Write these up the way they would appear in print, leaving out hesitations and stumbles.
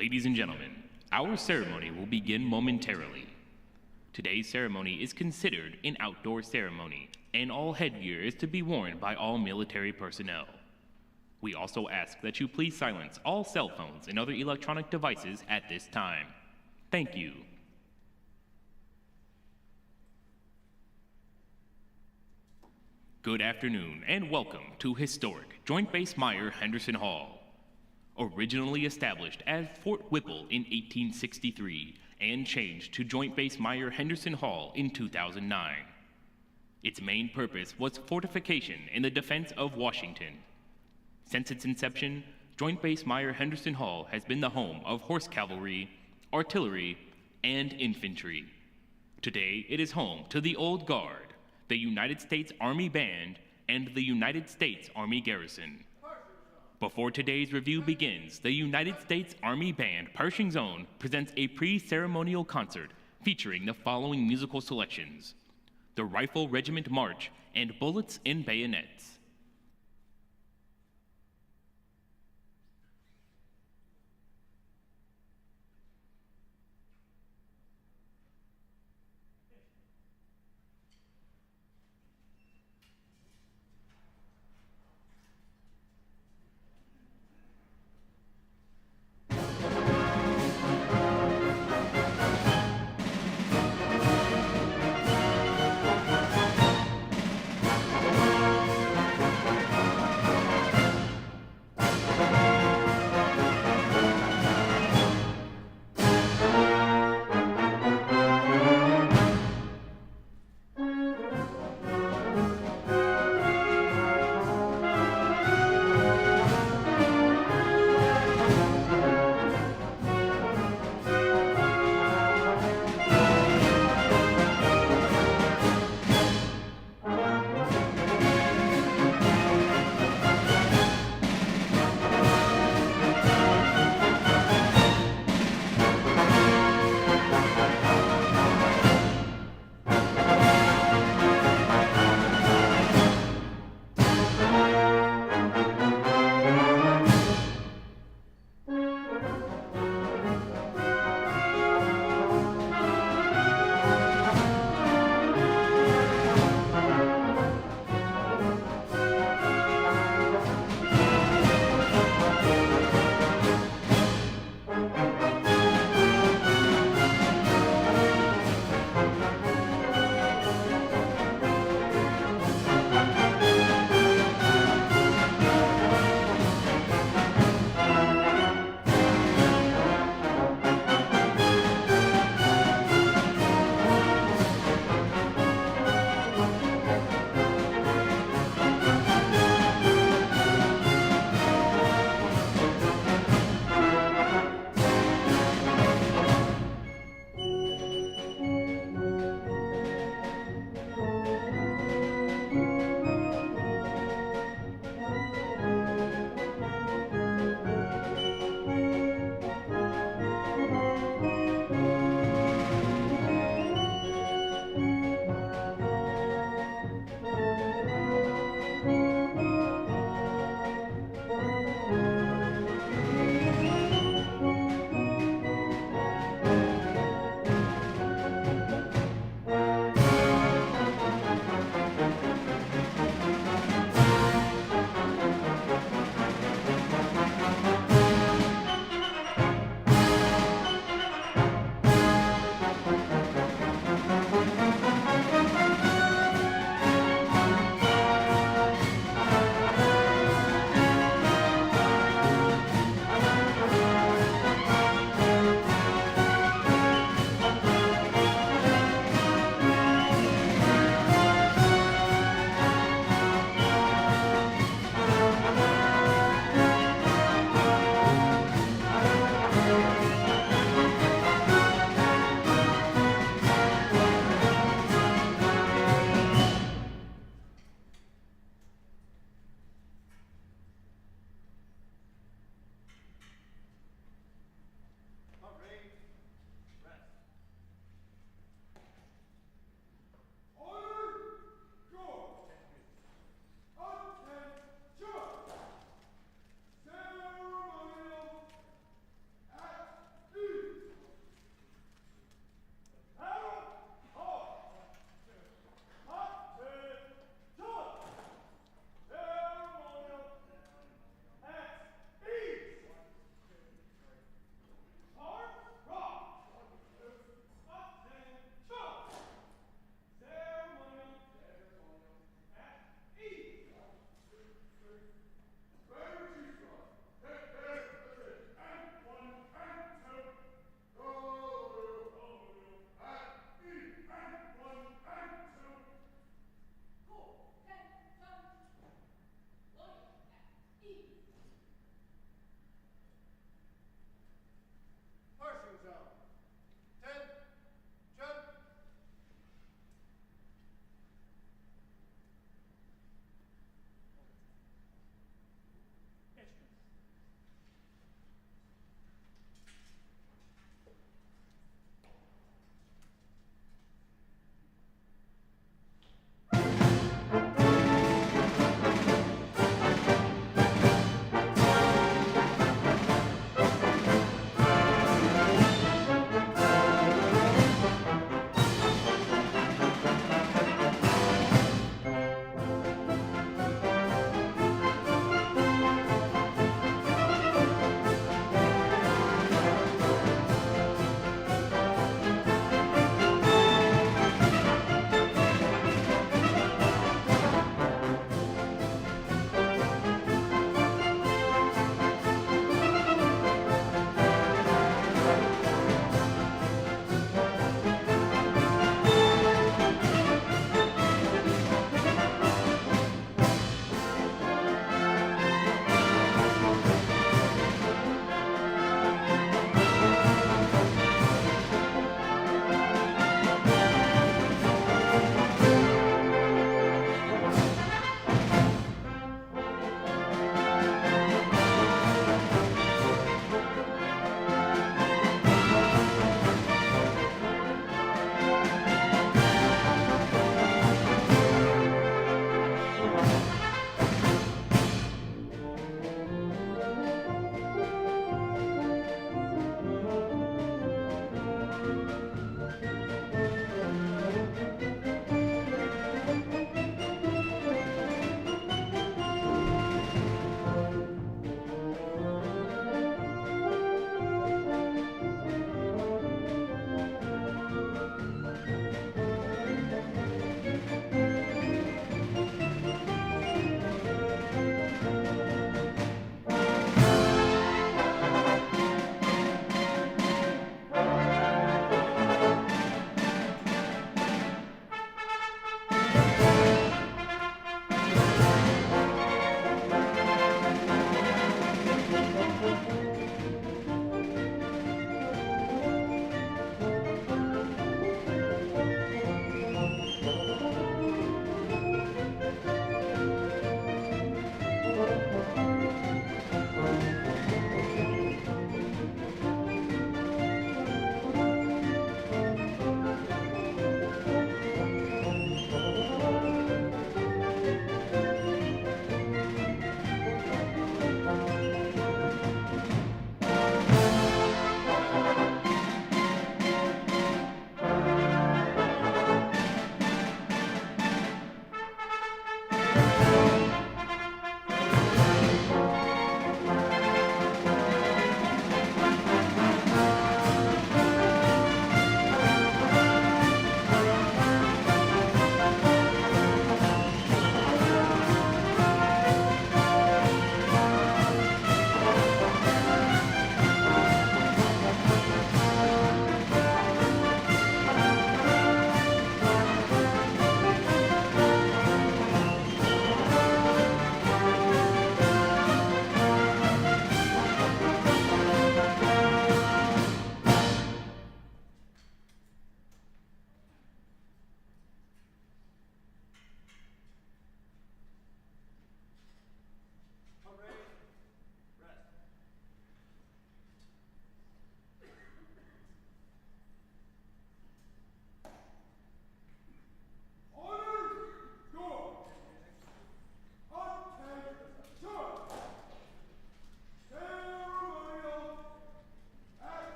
Ladies and gentlemen, our ceremony will begin momentarily. Today's ceremony is considered an outdoor ceremony, and all headgear is to be worn by all military personnel. We also ask that you please silence all cell phones and other electronic devices at this time. Thank you. Good afternoon and welcome to historic Joint Base Myer-Henderson Hall. Originally established as Fort Whipple in 1863 and changed to Joint Base Myer-Henderson Hall in 2009. Its main purpose was fortification in the defense of Washington. Since its inception, Joint Base Myer-Henderson Hall has been the home of horse cavalry, artillery, and infantry. Today, it is home to the Old Guard, the United States Army Band, and the United States Army Garrison. Before today's review begins, the United States Army Band Pershing's Own presents a pre-ceremonial concert featuring the following musical selections: the Rifle Regiment March and Bullets and Bayonets.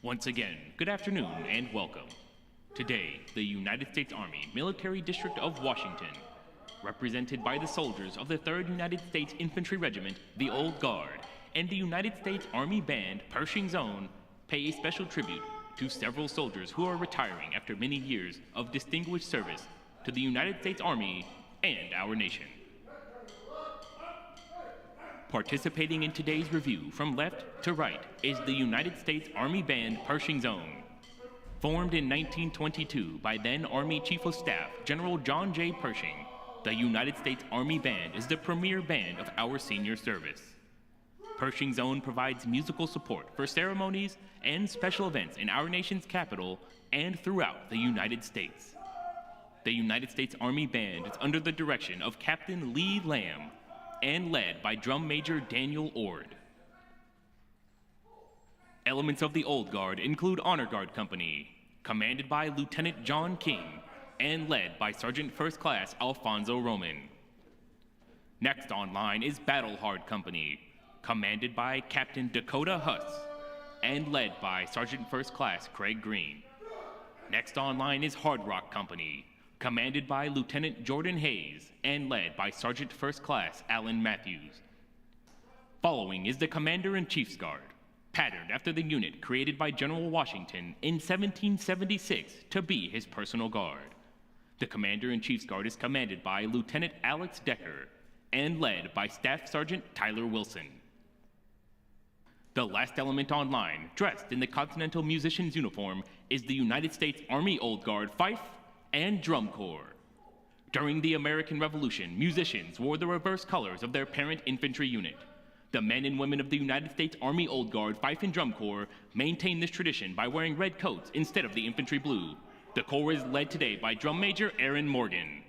Once again, good afternoon and welcome. Today, the United States Army Military District of Washington, represented by the soldiers of the 3rd United States Infantry Regiment, the Old Guard, and the United States Army Band Pershing's Own, pay a special tribute to several soldiers who are retiring after many years of distinguished service to the United States Army and our nation. Participating in today's review from left to right is the United States Army Band Pershing's Own. Formed in 1922 by then Army Chief of Staff General John J. Pershing, the United States Army Band is the premier band of our senior service. Pershing's Own provides musical support for ceremonies and special events in our nation's capital and throughout the United States. The United States Army Band is under the direction of Captain Lee Lamb and led by Drum Major Daniel Ord. Elements of the Old Guard include Honor Guard Company, commanded by Lieutenant John King and led by Sergeant First Class Alfonso Roman. Next on line is Battle Hard Company, commanded by Captain Dakota Huss and led by Sergeant First Class Craig Green. Next on line is Hard Rock Company, commanded by Lieutenant Jordan Hayes and led by Sergeant First Class Alan Matthews. Following is the Commander-in-Chief's Guard, patterned after the unit created by General Washington in 1776 to be his personal guard. The Commander-in-Chief's Guard is commanded by Lieutenant Alex Decker and led by Staff Sergeant Tyler Wilson. The last element on line, dressed in the Continental Musician's uniform, is the United States Army Old Guard Fife and Drum Corps. During the American Revolution, musicians wore the reverse colors of their parent infantry unit. The men and women of the United States Army Old Guard Fife and Drum Corps maintain this tradition by wearing red coats instead of the infantry blue. The Corps is led today by Drum Major Aaron Morgan.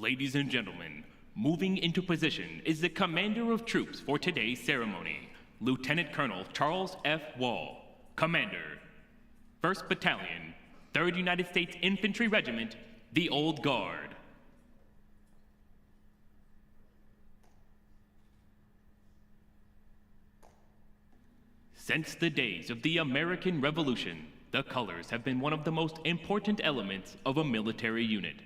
Ladies and gentlemen, moving into position is the commander of troops for today's ceremony, Lieutenant Colonel Charles F. Wall, Commander, 1st Battalion, 3rd United States Infantry Regiment, the Old Guard. Since the days of the American Revolution, the colors have been one of the most important elements of a military unit.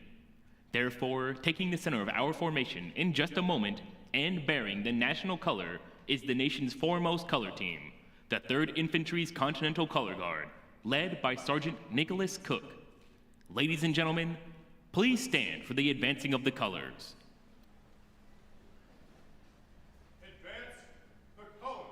Therefore, taking the center of our formation in just a moment and bearing the national color is the nation's foremost color team, the 3rd Infantry's Continental Color Guard, led by Sergeant Nicholas Cook. Ladies and gentlemen, please stand for the advancing of the colors. Advance the color.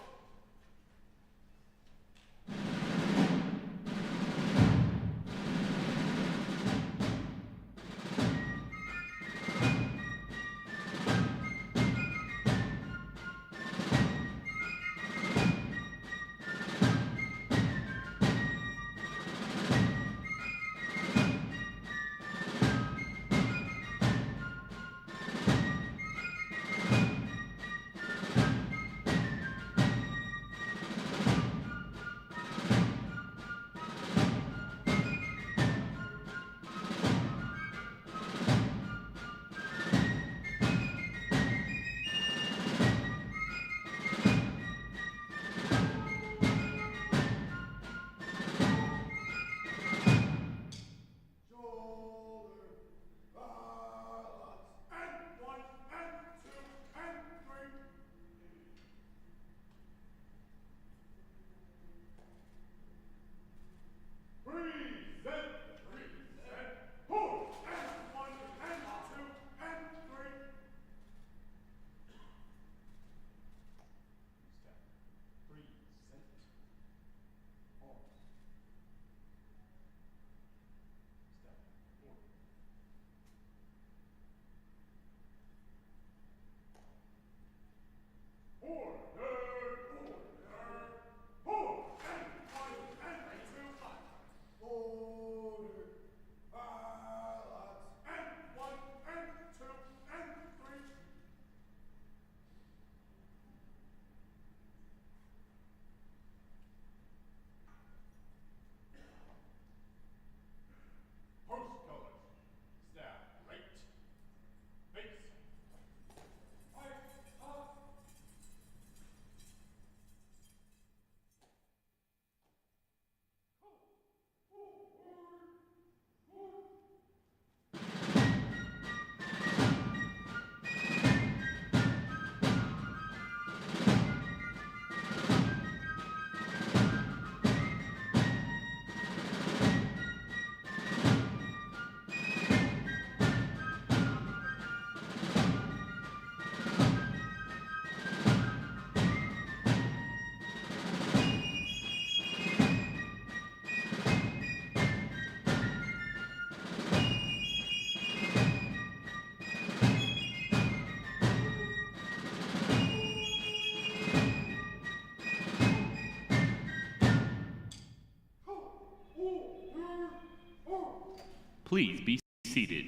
Please be seated.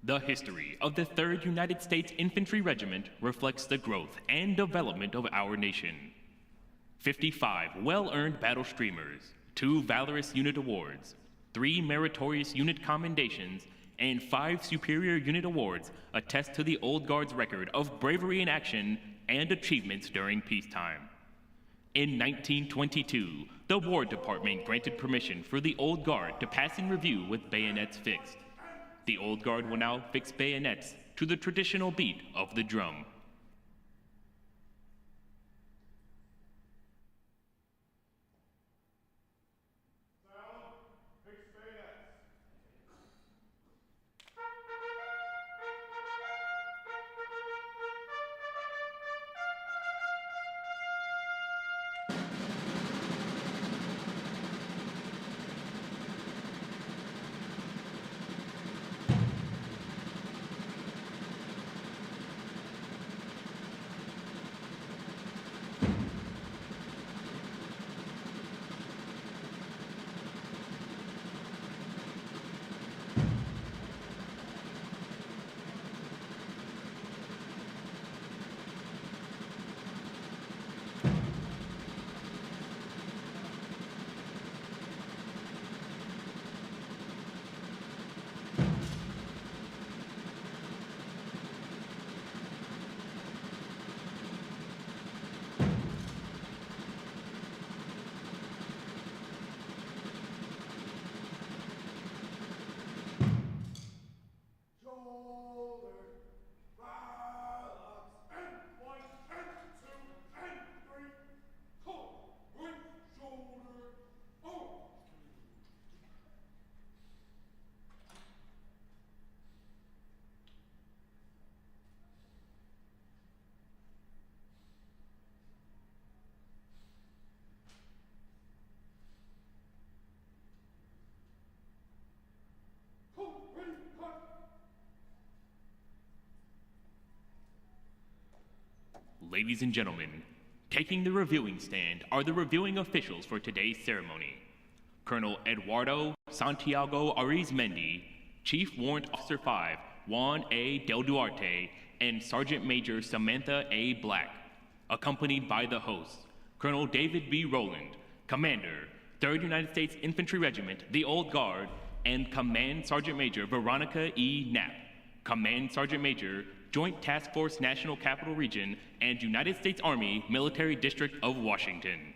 The history of the 3rd United States Infantry Regiment reflects the growth and development of our nation. 55 well-earned battle streamers, 2 valorous unit awards, 3 meritorious unit commendations, and 5 superior unit awards attest to the Old Guard's record of bravery in action and achievements during peacetime. In 1922, the War Department granted permission for the Old Guard to pass in review with bayonets fixed. The Old Guard will now fix bayonets to the traditional beat of the drum. Ladies and gentlemen, taking the reviewing stand are the reviewing officials for today's ceremony. Colonel Eduardo Santiago Arizmendi, Chief Warrant Officer 5, Juan A. Del Duarte, and Sergeant Major Samantha A. Black, accompanied by the hosts, Colonel David B. Rowland, Commander, 3rd United States Infantry Regiment, the Old Guard, and Command Sergeant Major Veronica E. Knapp, Command Sergeant Major, Joint Task Force National Capital Region, and United States Army Military District of Washington.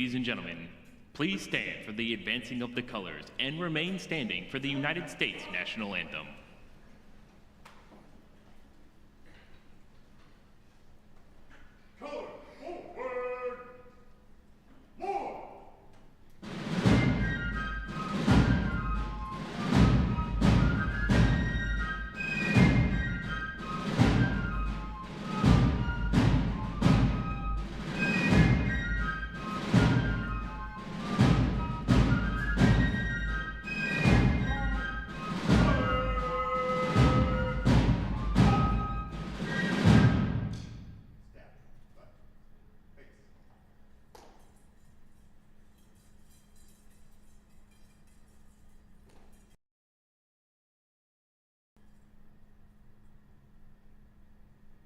Ladies and gentlemen, please stand for the advancing of the colors and remain standing for the United States National Anthem. Color forward. More.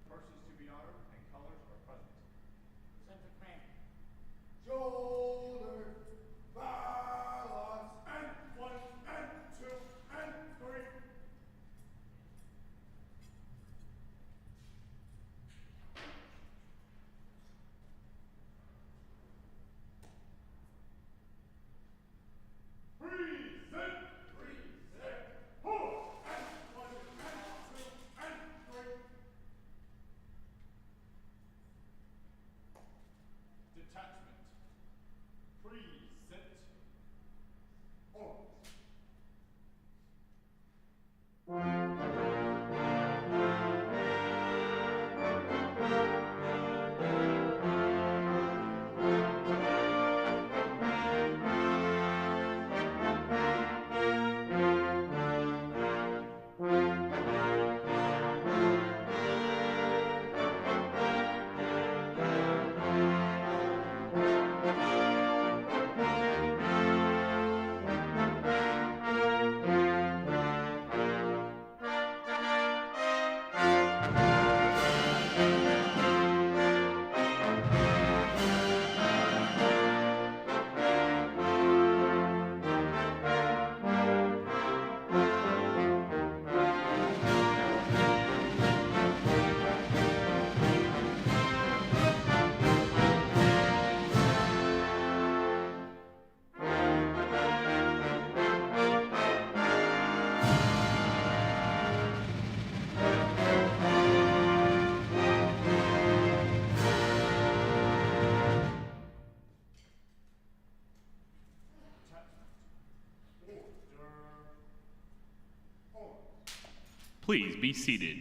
Persons to be honored and colors are present. Center Command. Shoulder, balance, and 1, and 2, and 3. Present, present, 4, and 1, and 2, and 3. Detachment. Present. Arms. Please be seated.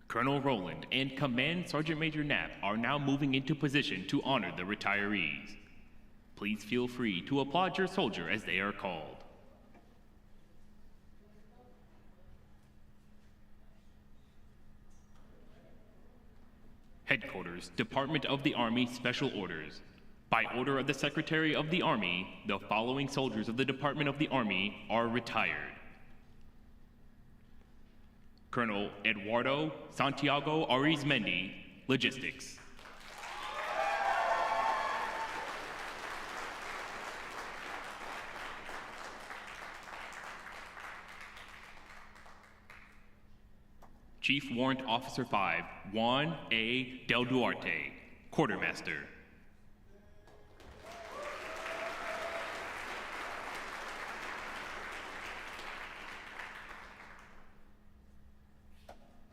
Colonel Rowland and Command Sergeant Major Knapp are now moving into position to honor the retirees. Please feel free to applaud your soldier as they are called. Headquarters, Department of the Army Special Orders. By order of the Secretary of the Army, the following soldiers of the Department of the Army are retired. Colonel Eduardo Santiago Arizmendi, Logistics. Chief Warrant Officer 5, Juan A. Del Duarte, Quartermaster.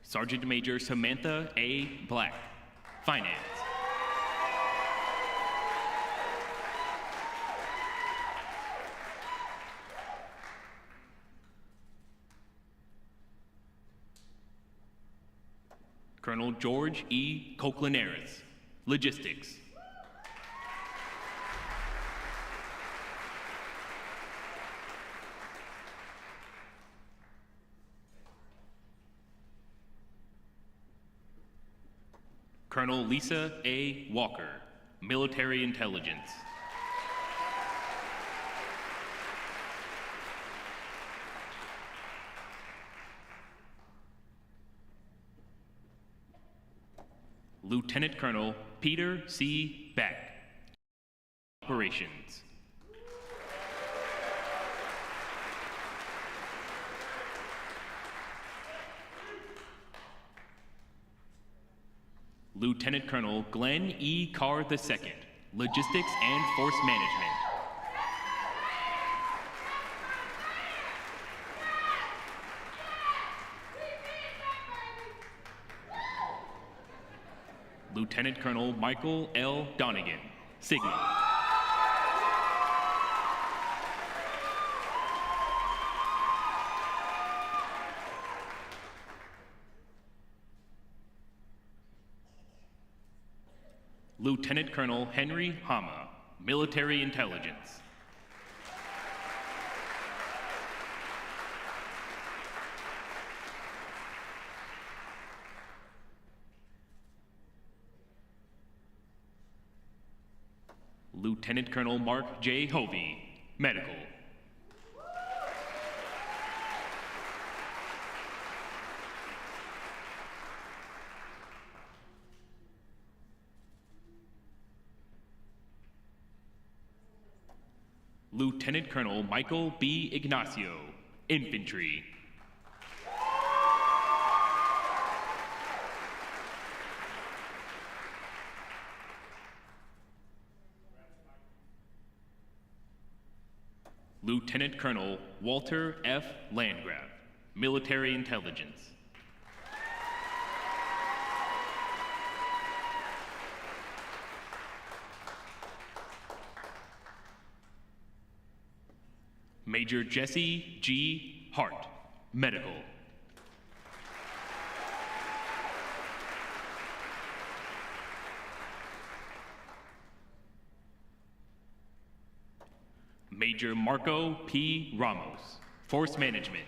Sergeant Major Samantha A. Black, Finance. Colonel George E. Coclinares, Logistics. Colonel Lisa A. Walker, Military Intelligence. Lieutenant Colonel Peter C. Beck, Operations. Lieutenant Colonel Glenn E. Carr II, Logistics and Force Management. Lieutenant Colonel Michael L. Donegan, Signal. Lieutenant Colonel Henry Hama, Military Intelligence. Lieutenant Colonel Mark J. Hovey, Medical. Lieutenant Colonel Michael B. Ignacio, Infantry. Lieutenant Colonel Walter F. Landgraf, Military Intelligence. Major Jesse G. Hart, Medical. Major Marco P. Ramos, Force Management.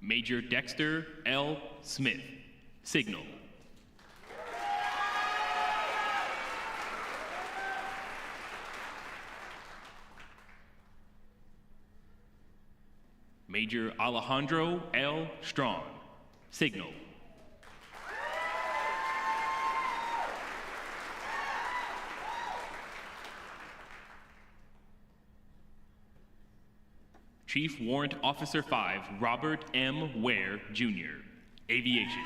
Major Dexter L. Smith, Signal. Major Alejandro L. Strong, Signal. Chief Warrant Officer 5, Robert M. Ware, Jr., Aviation.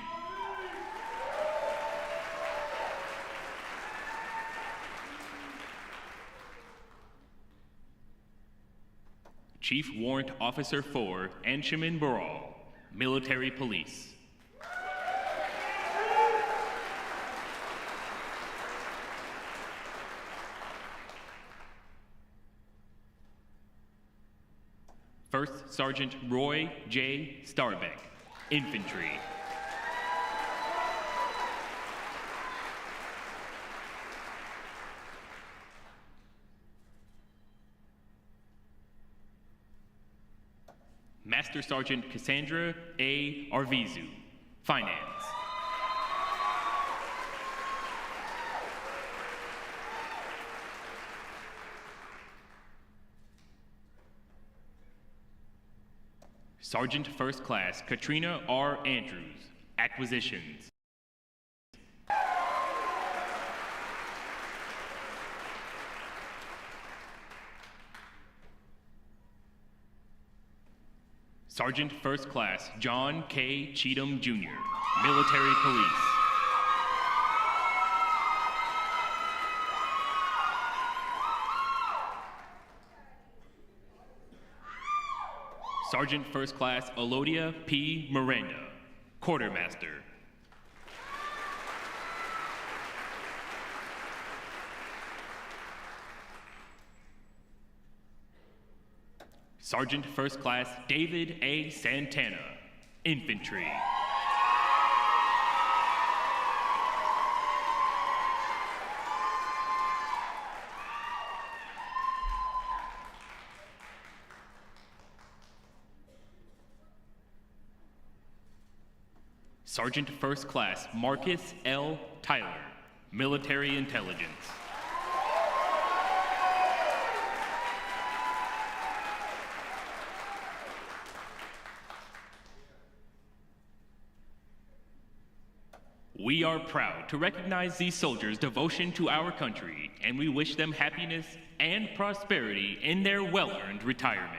Chief Warrant Officer 4, Anshuman Baral, Military Police. First Sergeant Roy J. Starbeck, Infantry. Master Sergeant Cassandra A. Arvizu, Finance. Sergeant First Class Katrina R. Andrews, Acquisitions. Sergeant First Class John K. Cheatham, Jr., Military Police. Sergeant First Class Elodia P. Miranda, Quartermaster. Sergeant First Class David A. Santana, Infantry. Sergeant First Class Marcus L. Tyler, Military Intelligence. We are proud to recognize these soldiers' devotion to our country, and we wish them happiness and prosperity in their well-earned retirement.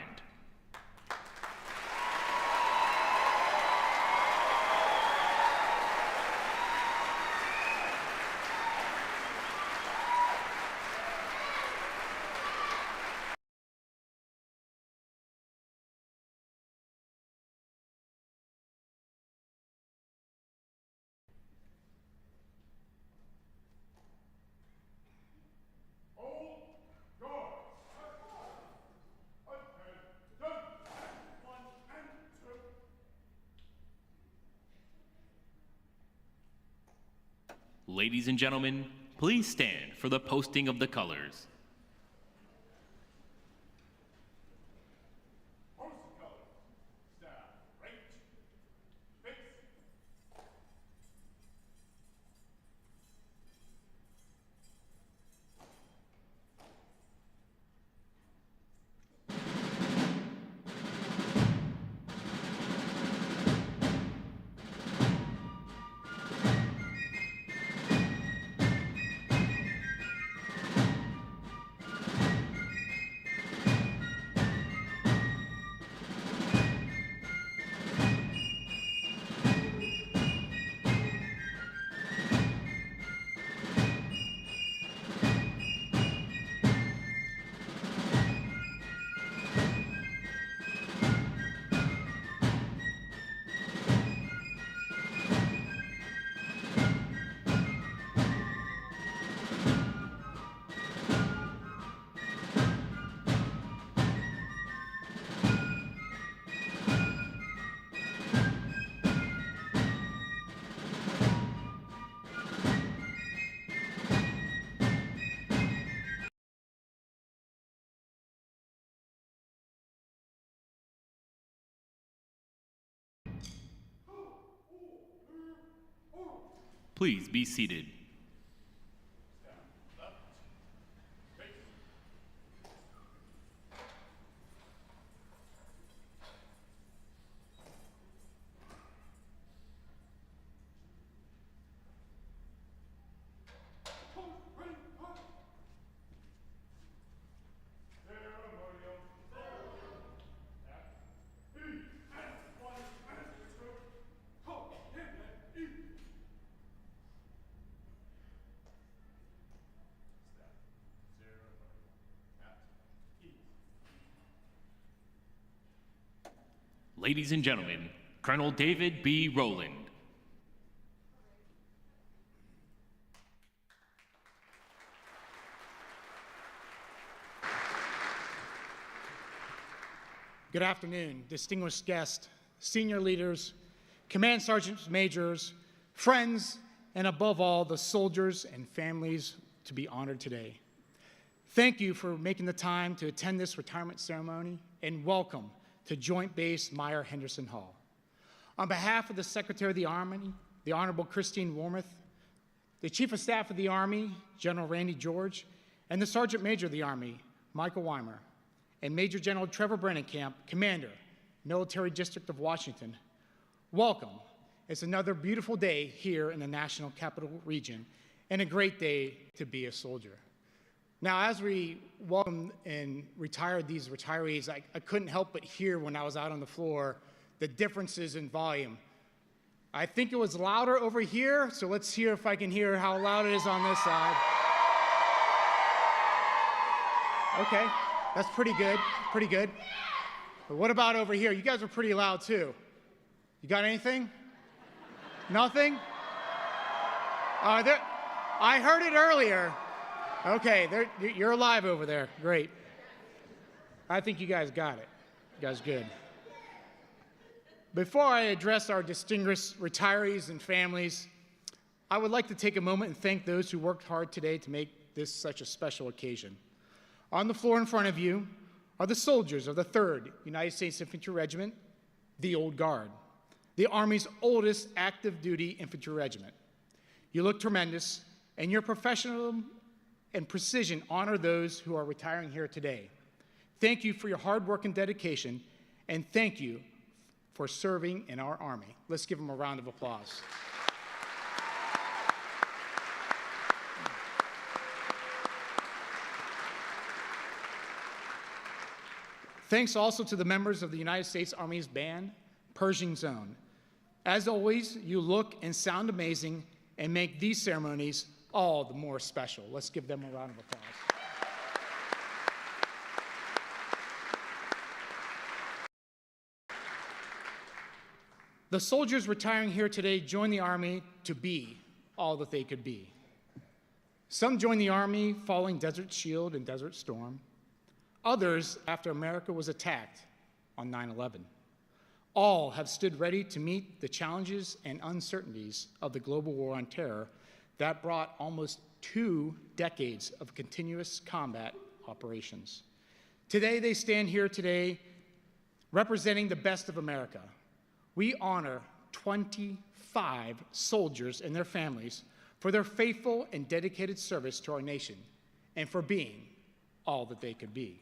Ladies and gentlemen, please stand for the posting of the colors. Post colors. Staff, right. Fix. Please be seated. Ladies and gentlemen, Colonel David B. Rowland. Good afternoon, distinguished guests, senior leaders, command sergeants, majors, friends, and above all, the soldiers and families to be honored today. Thank you for making the time to attend this retirement ceremony, and welcome to Joint Base Myer-Henderson Hall. On behalf of the Secretary of the Army, the Honorable Christine Wormuth, the Chief of Staff of the Army, General Randy George, and the Sergeant Major of the Army, Michael Weimer, and Major General Trevor Brennenkamp, Commander, Military District of Washington, welcome. It's another beautiful day here in the National Capital Region, and a great day to be a soldier. Now, as we welcome and retired these retirees, I couldn't help but hear when I was out on the floor the differences in volume. I think it was louder over here, so let's hear if I can hear how loud it is on this side. Okay, that's pretty good, pretty good. But what about over here? You guys are pretty loud too. You got anything? Nothing? I heard it earlier. Okay, you're alive over there. Great. I think you guys got it. You guys good. Before I address our distinguished retirees and families, I would like to take a moment and thank those who worked hard today to make this such a special occasion. On the floor in front of you are the soldiers of the 3rd United States Infantry Regiment, the Old Guard. the Army's oldest active duty infantry regiment. You look tremendous, and your professionalism and precision honor those who are retiring here today. Thank you for your hard work and dedication, and thank you for serving in our Army. Let's give them a round of applause. Thanks also to the members of the United States Army's band, Pershing Zone. As always, you look and sound amazing and make these ceremonies all the more special. Let's give them a round of applause. The soldiers retiring here today joined the Army to be all that they could be. Some joined the Army following Desert Shield and Desert Storm. Others after America was attacked on 9/11. All have stood ready to meet the challenges and uncertainties of the global war on terror that brought almost 2 decades of continuous combat operations. Today, they stand here today representing the best of America. We honor 25 soldiers and their families for their faithful and dedicated service to our nation and for being all that they could be.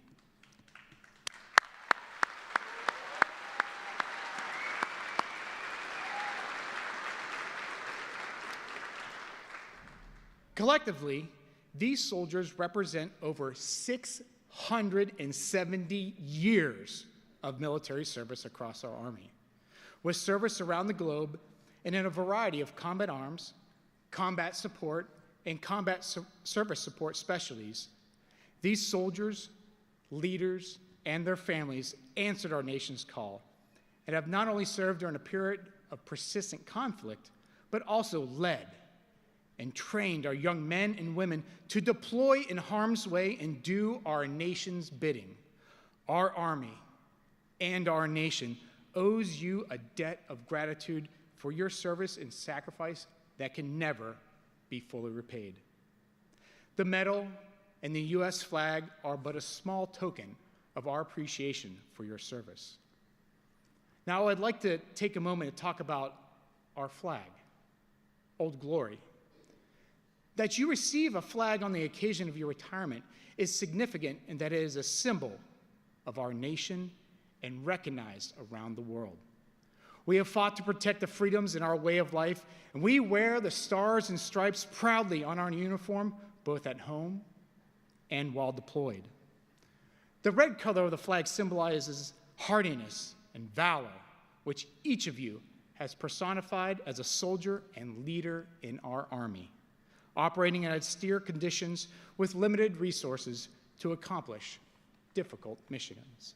Collectively, these soldiers represent over 670 years of military service across our Army, with service around the globe and in a variety of combat arms, combat support, and combat service support specialties. These soldiers, leaders, and their families answered our nation's call and have not only served during a period of persistent conflict, but also led and trained our young men and women to deploy in harm's way and do our nation's bidding. Our Army and our nation owes you a debt of gratitude for your service and sacrifice that can never be fully repaid. The medal and the U.S. flag are but a small token of our appreciation for your service. Now, I'd like to take a moment to talk about our flag, Old Glory. That you receive a flag on the occasion of your retirement is significant in that it is a symbol of our nation and recognized around the world. We have fought to protect the freedoms in our way of life, and we wear the stars and stripes proudly on our uniform, both at home and while deployed. The red color of the flag symbolizes hardiness and valor, which each of you has personified as a soldier and leader in our Army, operating in austere conditions with limited resources to accomplish difficult missions.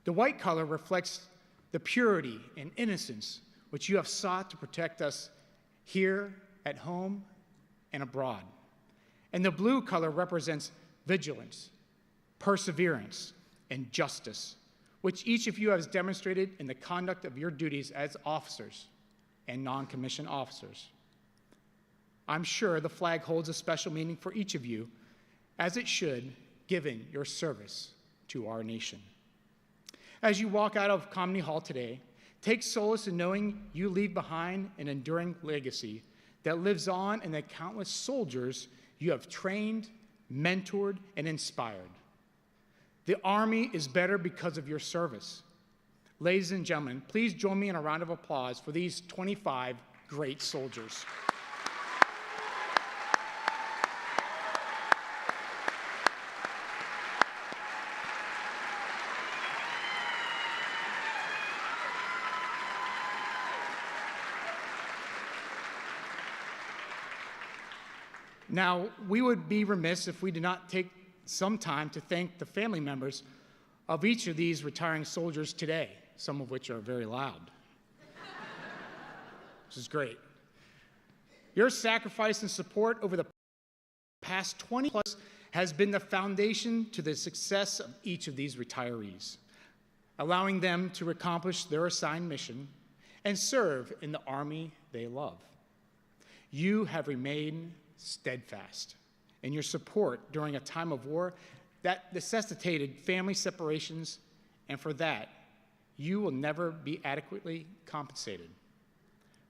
The white color reflects the purity and innocence which you have sought to protect us here at home and abroad. And the blue color represents vigilance, perseverance, and justice, which each of you has demonstrated in the conduct of your duties as officers and non-commissioned officers. I'm sure the flag holds a special meaning for each of you, as it should, given your service to our nation. As you walk out of Conmy Hall today, take solace in knowing you leave behind an enduring legacy that lives on in the countless soldiers you have trained, mentored, and inspired. The Army is better because of your service. Ladies and gentlemen, please join me in a round of applause for these 25 great soldiers. Now, we would be remiss if we did not take some time to thank the family members of each of these retiring soldiers today, some of which are very loud. This is great. Your sacrifice and support over the past 20 plus has been the foundation to the success of each of these retirees, allowing them to accomplish their assigned mission and serve in the Army they love. You have remained steadfast in your support during a time of war that necessitated family separations, and for that, you will never be adequately compensated.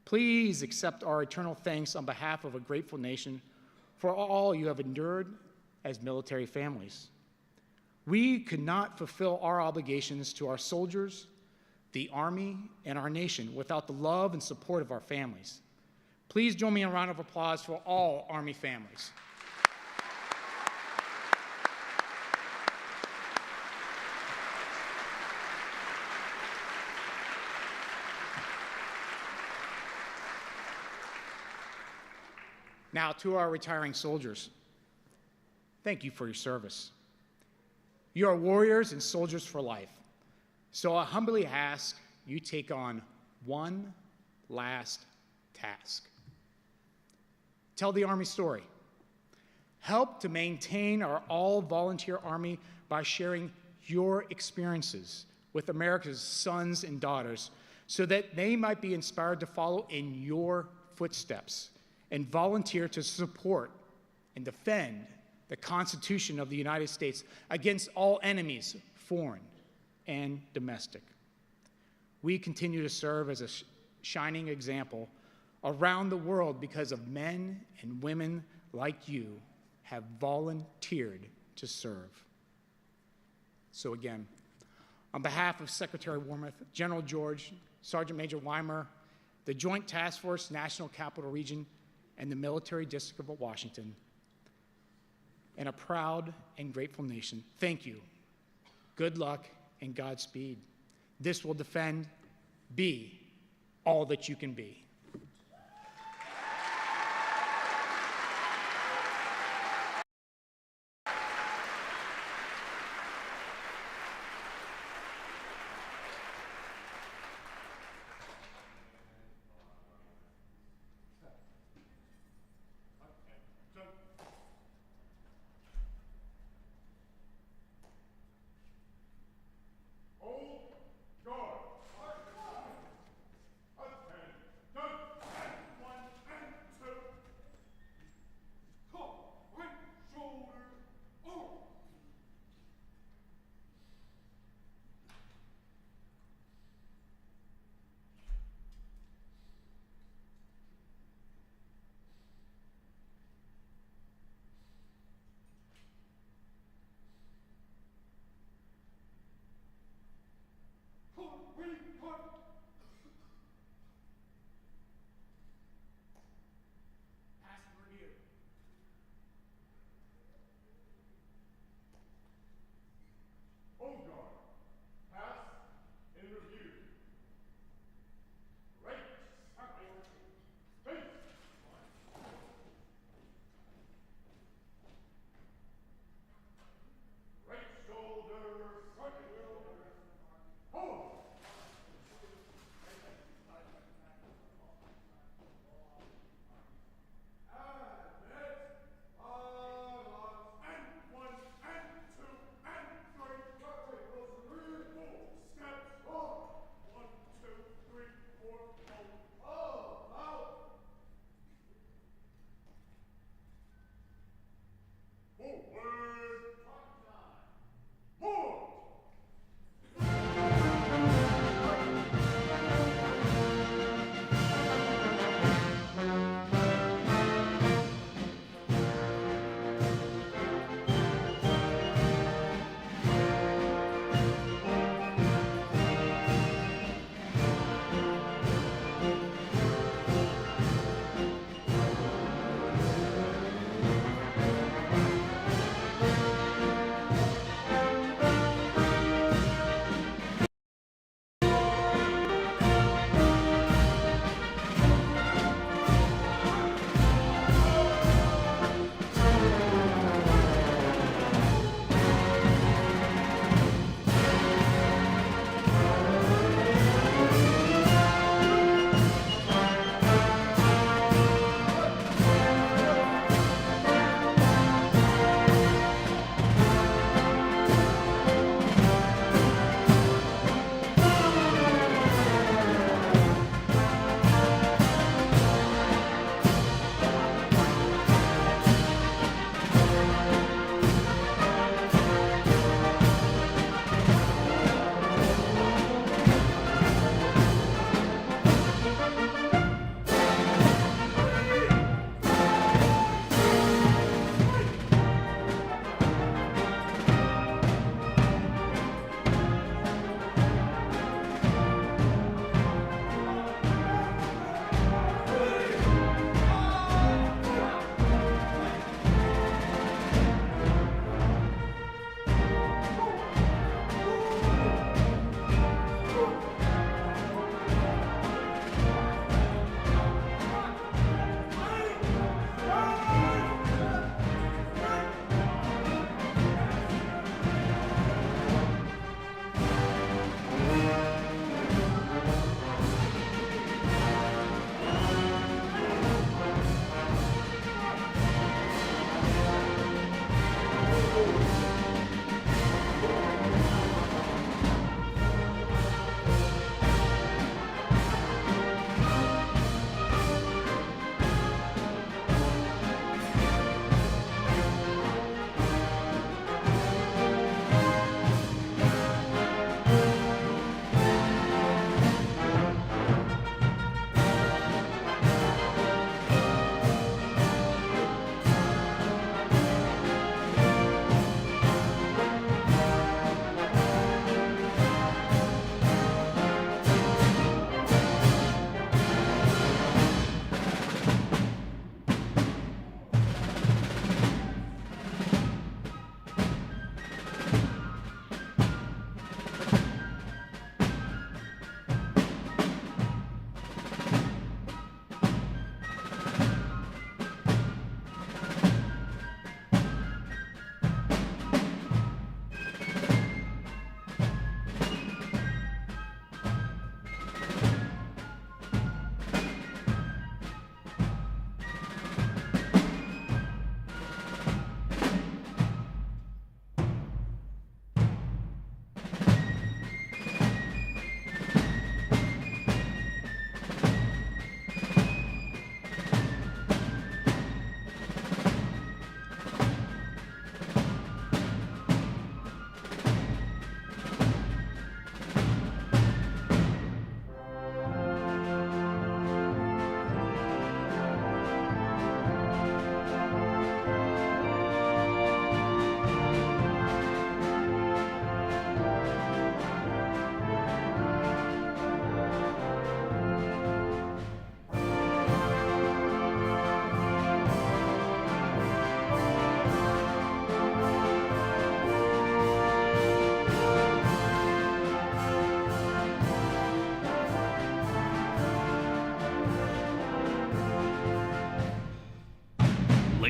Please accept our eternal thanks on behalf of a grateful nation for all you have endured as military families. We could not fulfill our obligations to our soldiers, the Army, and our nation without the love and support of our families. Please join me in a round of applause for all Army families. Now, to our retiring soldiers, thank you for your service. You are warriors and soldiers for life. So I humbly ask you take on one last task. Tell the Army story. Help to maintain our all-volunteer Army by sharing your experiences with America's sons and daughters so that they might be inspired to follow in your footsteps and volunteer to support and defend the Constitution of the United States against all enemies, foreign and domestic. We continue to serve as a shining example around the world because of men and women like you have volunteered to serve. So again, on behalf of Secretary Wormuth, General George, Sergeant Major Weimer, the Joint Task Force National Capital Region, and the Military District of Washington, and a proud and grateful nation, thank you. Good luck and Godspeed. This will defend, be all that you can be. Hold guard. Attention.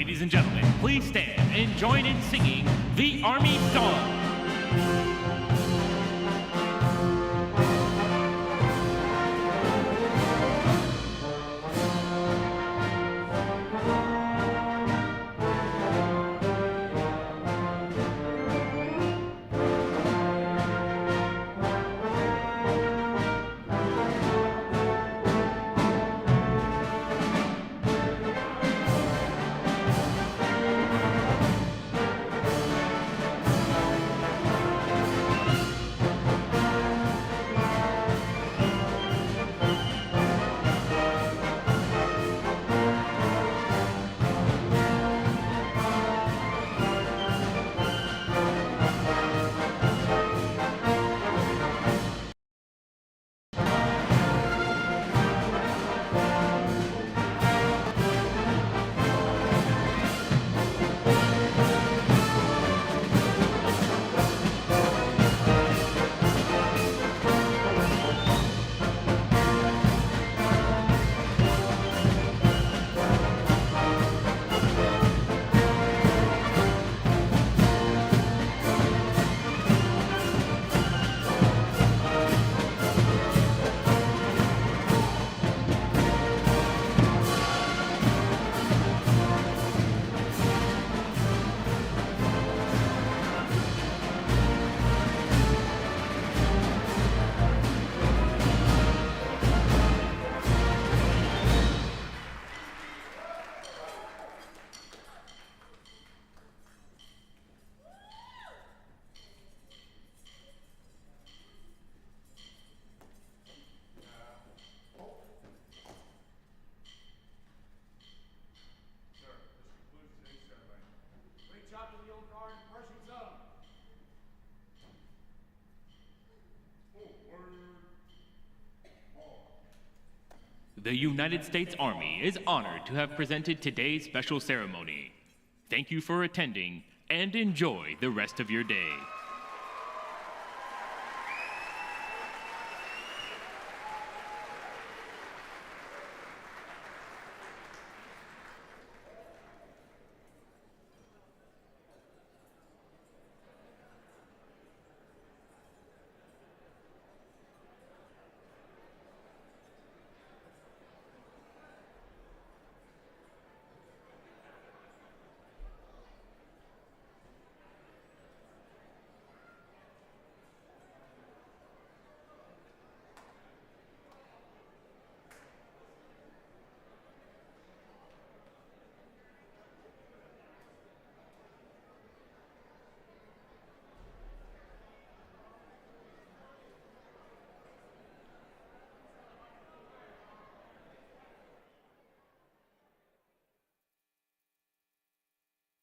Ladies and gentlemen, please stand and join in singing the Army Song. The United States Army is honored to have presented today's special ceremony. Thank you for attending and enjoy the rest of your day.